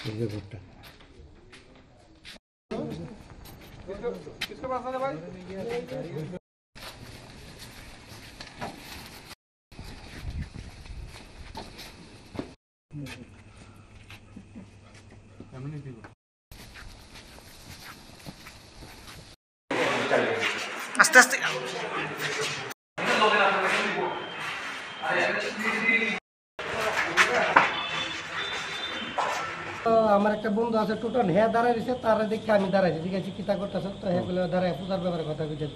আস্তে আস্তে আমার একটা বন্ধু আছে টোটাল হ্যাঁ দাঁড়ায় রয়েছে, তারা দেখে আমি দাঁড়াইছি, ঠিক আছে কিতা করতেছে, তো হ্যাঁ বলে দাঁড়ায় পূজার ব্যাপারে কথা কইতে।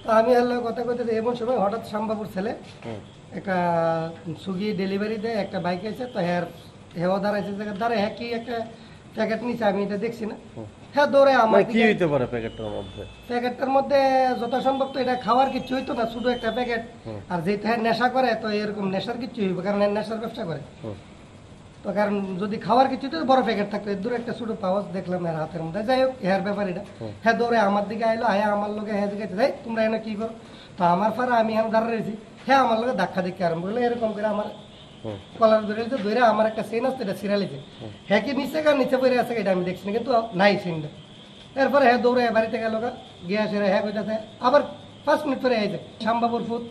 তো আমি হলো কথা কইতে এমন সময় হঠাৎ শামবাবুর ছেলে একটা সুগি ডেলিভারি দেয়, একটা বাইক আছে, তো হ্যাঁ দাঁড়াইছে জায়গায় দাঁড়ায়, হ্যাঁ কি একটা প্যাকেট নিচে, আমি এটা দেখছি না, হ্যাঁ দৌড়ে আমার কি হইতে পারে প্যাকেটটার মধ্যে যত সম্ভব তো এটা খাওয়ার কিছু হইতো না, শুধু একটা প্যাকেট। আর যেহেতু হ্যাঁ নেশা করে, তো এরকম নেশার কিছু হইব, কারণ নেশার ব্যবসা করে, তো কারণ যদি খাওয়ার কিছু তো বড় প্যাকেট থাকতো, এর দূরে একটা ছোট পাওয়াজ দেখলাম এর হাতের মধ্যে। যাই হোক হেয়ার ব্যাপার এটা, হ্যাঁ দৌড়ে আমার দিকে আইলো, হ্যাঁ আমার লোকে হ্যাঁ দিকে যাই তোমরা এনে কি করো, তো আমার পাড়া আমি এখন দাঁড়া রয়েছি, হ্যাঁ আমার লোকে ধাক্কা দিকে আরম্ভ করলো, এরকম করে আমার কলার ধরে ধরে আমার একটা চেন আসতো, এটা ছিঁড়ালিছে, হ্যাঁ কি নিচে নিচে পড়ে আছে এটা আমি দেখছি না, কিন্তু নাই চেনটা। এরপরে হ্যাঁ দৌড়ে বাড়িতে গেল, গিয়ে আসে হ্যাঁ কইতাছে, আবার 5 মিনিট পরে আইছে শামবাবুর ফুট,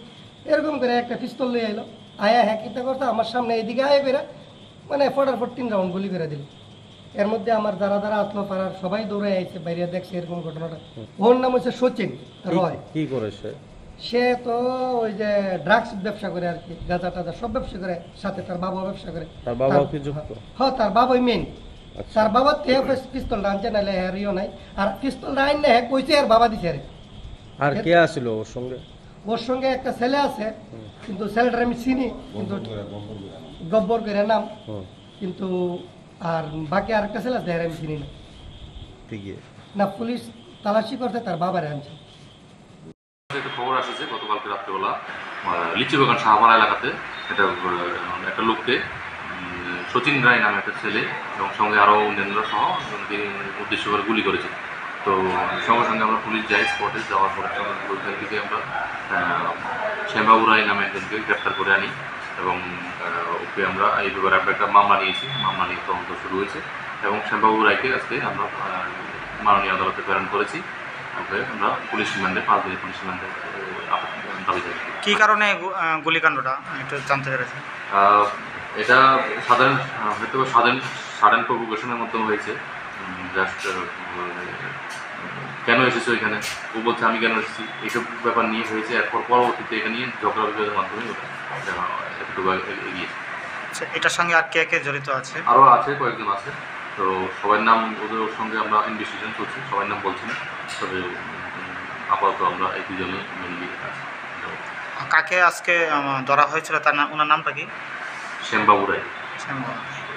এরকম করে একটা পিস্তল লিয়ে আইলো, আয়া হ্যাঁ কিতা করছে আমার সামনে এইদিকে আয় বেরা, মানে 3 রাউন্ড গুলি করে দিল। এর মধ্যে আমার যারা যারা আসলো পাড়ার সবাই দৌড়ে আইছে, বাইরে দেখছে এরকম ঘটনাটা। ওর নাম হচ্ছে সচিন রয়। কি করেছে সে? তো ওই যে ড্রাগস ব্যবসা করে আর কি, গাঁজা টাজা সব ব্যবসা করে, সাথে তার বাবা ব্যবসা করে। তার বাবা কি যুক্ত? হ্যাঁ তার বাবাই মেইন। তার বাবা পিস্তলটা আনছে, নাহলে হ্যারিও নাই, আর পিস্তলটা আইন না কইছে আর বাবা দিছে। আর কে আসছিল ওর সঙ্গে? ওর সঙ্গে একটা ছেলে আছে, কিন্তু ছেলেটার আমি চিনি, কিন্তু গব্বর করে নাম, কিন্তু আর বাকি আরেকটা ছেলে আছে আমি চিনি না। না পুলিশ তালাশি করতে তার বাবার আনছে। খবর আসছে গতকালকে রাত্রেবেলা লিচিবাগান শাহপাড়া এলাকাতে একটা লোককে সচিন রায় নামে একটা ছেলে এবং সঙ্গে আরও অন্যান্য সহ উদ্দেশ্য করে গুলি করেছে। তো সঙ্গে সঙ্গে আমরা পুলিশ যাই, স্পটে যাওয়ার পরে ওইখান থেকে আমরা শ্যামবাবু রায় নামে একজনকে গ্রেপ্তার করে আনি এবং ওকে আমরা এই ব্যাপারে একটা মামলা নিয়েছি, মামলা নিয়ে তদন্ত শুরু হয়েছে এবং শ্যামবাবু রায়কে আজকে আমরা মাননীয় আদালতে প্রেরণ করেছি। ওকে আমরা পুলিশ রিমান্ডে 5 দিনের পুলিশ রিমান্ডে দাবি জানাই। কী কারণে গুলিকাণ্ডটা একটু জানতে পেরেছি? এটা হয়তো সাডেন প্রভোকেশনের মধ্যে হয়েছে। জাস্ট কেন এসেছো এখানে, ও বলছে আমি কেন এসেছি, এইসব ব্যাপার নিয়ে হয়েছে। এরপর পরবর্তীতে এটা নিয়ে ঝগড়া বিবাদের মাধ্যমে একটু এগিয়েছে। আচ্ছা, এটার সঙ্গে আর কে কে জড়িত আছে? আরও আছে, কয়েকজন আছে, তো সবার নাম ওদের সঙ্গে আমরা ইনভেস্টিগেশন করছি, সবার নাম বলছি না, তবে আপাতত আমরা এই দুজনে মেনলি আছি। কাকে আজকে ধরা হয়েছিল, তার নাম, ওনার নামটা কি? শ্যামবাবু রায়। শ্যামবাবু।